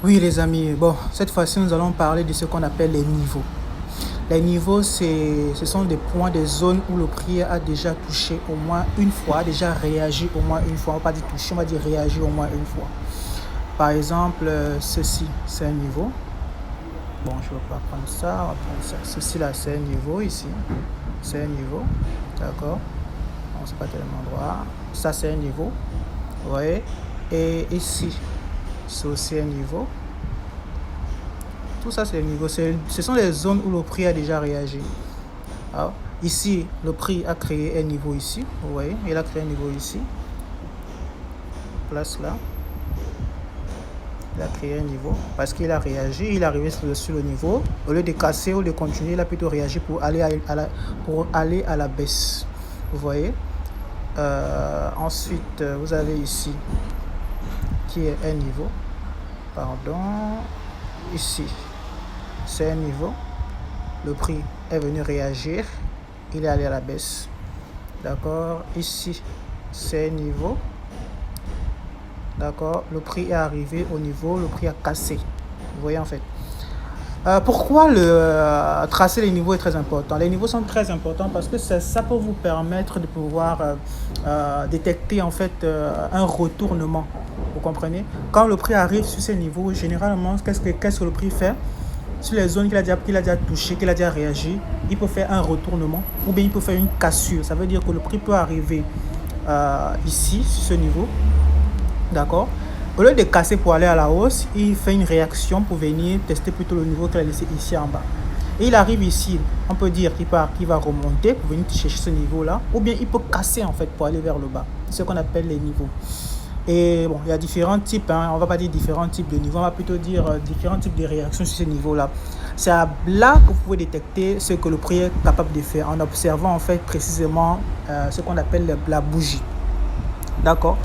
Oui les amis, bon, cette fois-ci nous allons parler de ce qu'on appelle les niveaux. Les niveaux, ce sont des points, des zones où le prix a déjà touché au moins une fois, déjà réagi au moins une fois. On va pas dire touché, on va dire réagi au moins une fois. Par exemple, ceci, c'est un niveau. Bon, je ne vais pas prendre ça, on va prendre ça. Ceci là, c'est un niveau ici. C'est un niveau, d'accord. On sait pas quel endroit. Ça, c'est un niveau. Vous voyez. Et ici, c'est aussi un niveau. Tout ça, c'est le niveau. Ce sont les zones où le prix a déjà réagi. Alors, ici, le prix a créé un niveau ici. Vous voyez, il a créé un niveau ici. Place là. Il a créé un niveau parce qu'il a réagi. Il est arrivé sur le niveau. Au lieu de casser ou de continuer, il a plutôt réagi pour aller à la baisse. Vous voyez. Ensuite, vous avez ici qui est un niveau. Pardon. Ici, c'est un niveau. Le prix est venu réagir. Il est allé à la baisse. D'accord. Ici, c'est un niveau. D'accord. Le prix est arrivé au niveau. Le prix a cassé. Vous voyez en fait. Pourquoi tracer les niveaux est très important? Les niveaux sont très importants parce que ça peut vous permettre de pouvoir détecter en fait un retournement. Vous comprenez? Quand le prix arrive sur ces niveaux, généralement, qu'est-ce que le prix fait? Sur les zones qu'il a déjà touché, qu'il a déjà réagi, il peut faire un retournement ou bien il peut faire une cassure. Ça veut dire que le prix peut arriver ici, sur ce niveau. D'accord? Au lieu de casser pour aller à la hausse, il fait une réaction pour venir tester plutôt le niveau qu'il a laissé ici en bas. Et il arrive ici, on peut dire qu'il va remonter pour venir chercher ce niveau-là, ou bien il peut casser en fait pour aller vers le bas. C'est ce qu'on appelle les niveaux. Et bon, il y a différents types, on ne va pas dire différents types de niveaux, on va plutôt dire différents types de réactions sur ces niveaux-là. C'est là que vous pouvez détecter ce que le prix est capable de faire en observant en fait précisément ce qu'on appelle la bougie. D'accord?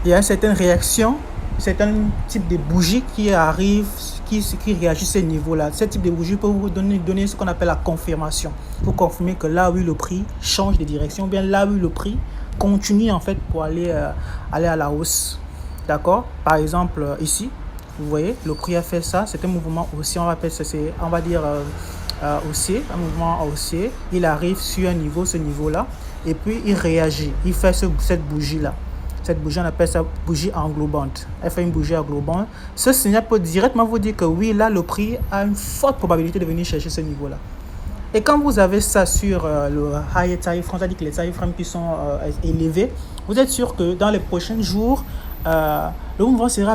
Il y a une certaine réaction, certains types de bougies qui arrivent, qui réagissent à ce niveau-là. Ce type de bougie peut vous donner ce qu'on appelle la confirmation. Pour confirmer que là, oui, le prix change de direction, ou bien là, oui, le prix continue en fait pour aller à la hausse. D'accord? Par exemple, ici, vous voyez, le prix a fait ça. C'est un mouvement haussier, on va dire haussier, un mouvement haussier. Il arrive sur un niveau, ce niveau-là, et puis il réagit. Il fait cette bougie-là. Cette bougie, on appelle ça bougie englobante. Elle fait une bougie englobante. Ce signal peut directement vous dire que oui, là, le prix a une forte probabilité de venir chercher ce niveau-là. Et quand vous avez ça sur le high time frame, c'est-à-dire que les time frames qui sont élevés, vous êtes sûr que dans les prochains jours, le mouvement sera